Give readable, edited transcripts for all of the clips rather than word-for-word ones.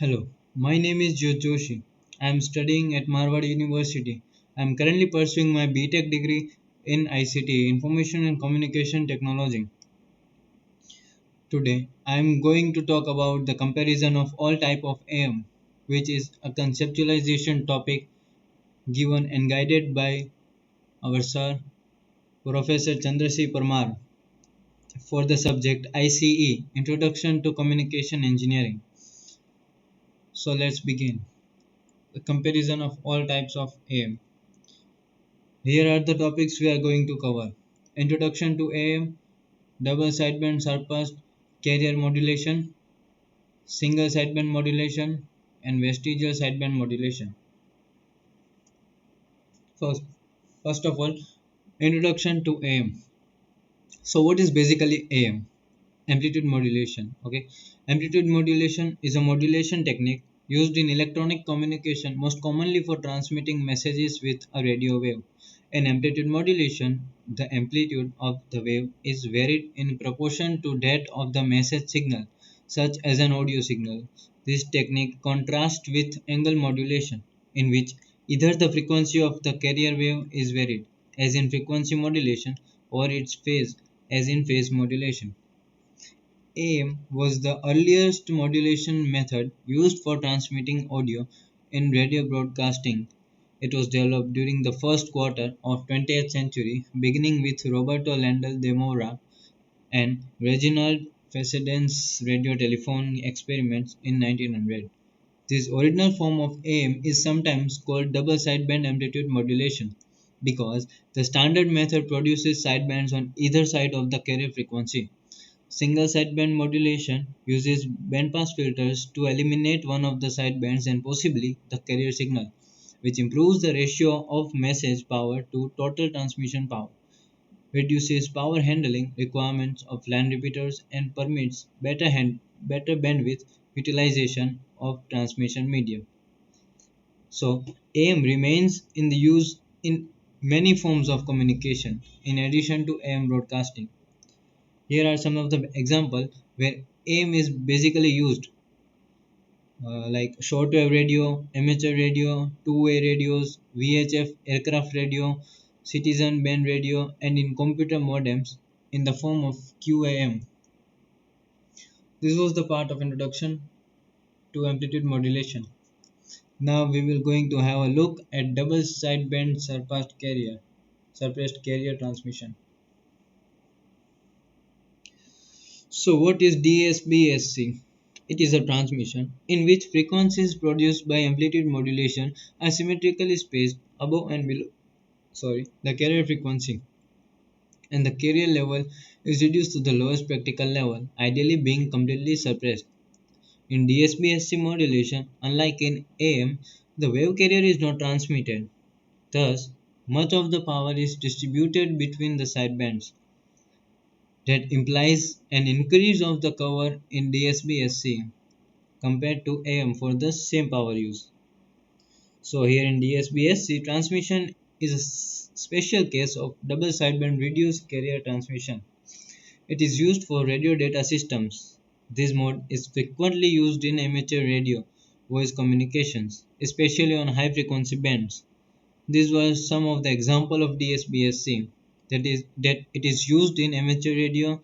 Hello, my name is Joshi. I am studying at Marward University. I am currently pursuing my BTech degree in ICT, Information and Communication Technology. Today, I am going to talk about the comparison of all type of AM, which is a conceptualization topic given and guided by our sir, Professor Chandrasi Parmar, for the subject ICE, Introduction to Communication Engineering. So let's begin. The comparison of all types of AM. Here are the topics we are going to cover. Introduction to AM, double sideband surpassed carrier modulation, single sideband modulation, and vestigial sideband modulation. First, first of all, introduction to AM. So what is basically AM? Amplitude modulation. Okay, amplitude modulation is a modulation technique used in electronic communication, most commonly for transmitting messages with a radio wave. In amplitude modulation, the amplitude of the wave is varied in proportion to that of the message signal, such as an audio signal. This technique contrasts with angle modulation, in which either the frequency of the carrier wave is varied, as in frequency modulation, or its phase, as in phase modulation. AM was the earliest modulation method used for transmitting audio in radio broadcasting. It was developed during the first quarter of 20th century, beginning with Roberto Landel de Moura and Reginald Fessaden's radio telephone experiments in 1900. This original form of AM is sometimes called double sideband amplitude modulation because the standard method produces sidebands on either side of the carrier frequency. Single sideband modulation uses bandpass filters to eliminate one of the sidebands and possibly the carrier signal, which improves the ratio of message power to total transmission power, reduces power handling requirements of land repeaters, and permits better bandwidth utilization of transmission medium. So, AM remains in the use in many forms of communication in addition to AM broadcasting. Here are some of the examples where AM is basically used, like shortwave radio, amateur radio, two-way radios, VHF aircraft radio, citizen band radio, and in computer modems in the form of QAM. This was the part of introduction to amplitude modulation. Now we will going to have a look at double sideband surpassed carrier transmission. So what is DSBSC? It is a transmission in which frequencies produced by amplitude modulation are symmetrically spaced above and below the carrier frequency, and the carrier level is reduced to the lowest practical level, ideally being completely suppressed. In DSBSC modulation, unlike in AM, the wave carrier is not transmitted. Thus, much of the power is distributed between the sidebands. That implies an increase of the cover in DSBSC compared to AM for the same power use. So here in DSBSC, transmission is a special case of double sideband reduced carrier transmission. It is used for radio data systems. This mode is frequently used in amateur radio voice communications, especially on high frequency bands. These were some of the example of DSBSC, that it is used in amateur radio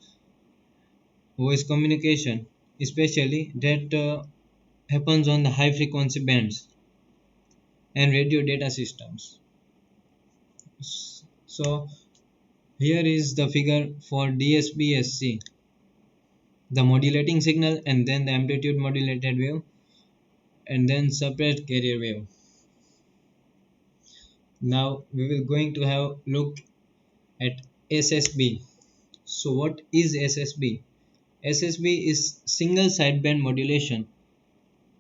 voice communication, especially that happens on the high frequency bands and radio data systems. So here is the figure for DSBSC, the modulating signal and then the amplitude modulated wave and then suppressed carrier wave. Now we will going to have look at SSB. So what is SSB? SSB is single sideband modulation,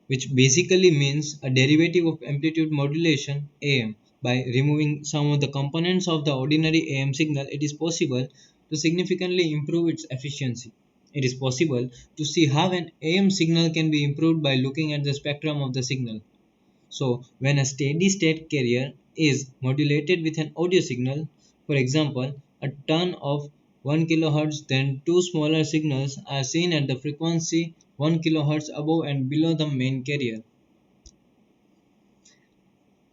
which basically means a derivative of amplitude modulation AM. By removing some of the components of the ordinary AM signal, it is possible to significantly improve its efficiency. It is possible to see how an AM signal can be improved by looking at the spectrum of the signal. So, when a steady state carrier is modulated with an audio signal, for example, a turn of 1 kHz, then two smaller signals are seen at the frequency 1 kHz above and below the main carrier.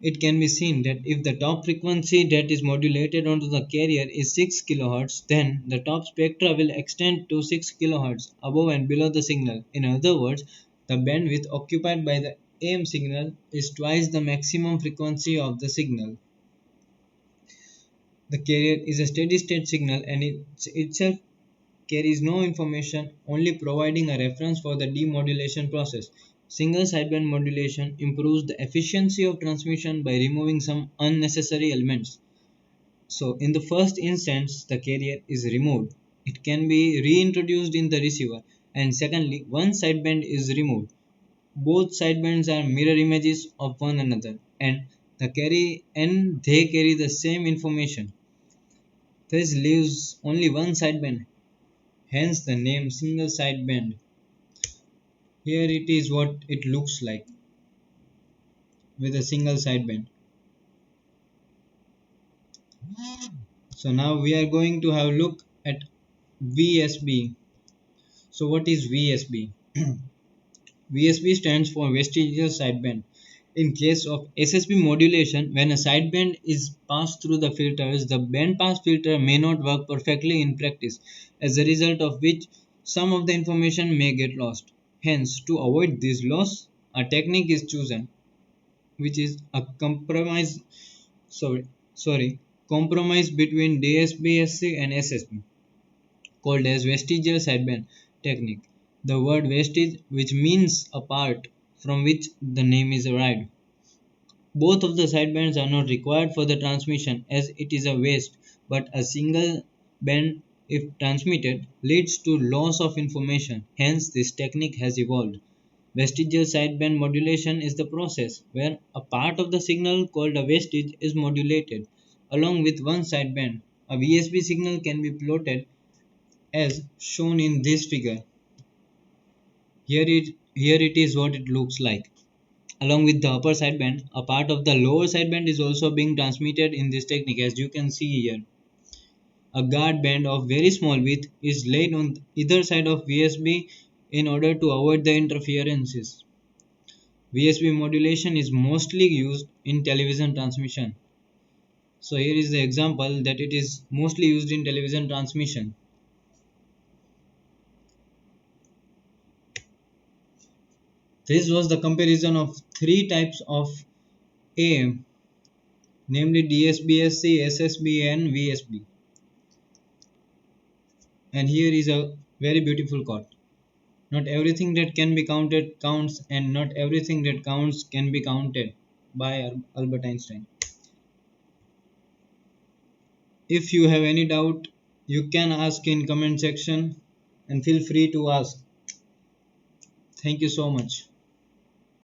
It can be seen that if the top frequency that is modulated onto the carrier is 6 kHz, then the top spectra will extend to 6 kHz above and below the signal. In other words, the bandwidth occupied by the AM signal is twice the maximum frequency of the signal. The carrier is a steady state signal and it itself carries no information, only providing a reference for the demodulation process. Single sideband modulation improves the efficiency of transmission by removing some unnecessary elements. So, in the first instance, the carrier is removed. It can be reintroduced in the receiver. And secondly, one sideband is removed. Both sidebands are mirror images of one another, and they carry the same information. This leaves only one sideband, hence the name single sideband. Here it is what it looks like with a single sideband. So now we are going to have a look at VSB. So what is VSB? VSB stands for vestigial sideband. In case of SSB modulation, when a sideband is passed through the filters, the bandpass filter may not work perfectly in practice, as a result of which some of the information may get lost. Hence, to avoid this loss, a technique is chosen, which is a sorry, compromise between DSBSC and SSB, called as vestigial sideband technique. The word vestige, which means a part from which the name is derived. Both of the sidebands are not required for the transmission as it is a waste, but a single band, if transmitted, leads to loss of information. Hence, this technique has evolved. Vestigial sideband modulation is the process where a part of the signal called a vestige is modulated along with one sideband. A VSB signal can be plotted as shown in this figure. Here it is what it looks like. Along with the upper sideband, a part of the lower sideband is also being transmitted in this technique, as you can see here. A guard band of very small width is laid on either side of VSB in order to avoid the interferences. VSB modulation is mostly used in television transmission. So here is the example that it is mostly used in television transmission. This was the comparison of three types of AM, namely DSBSC, SSB and VSB. And here is a very beautiful quote. Not everything that can be counted counts, and not everything that counts can be counted, by Albert Einstein. If you have any doubt, you can ask in comment section and feel free to ask. Thank you so much.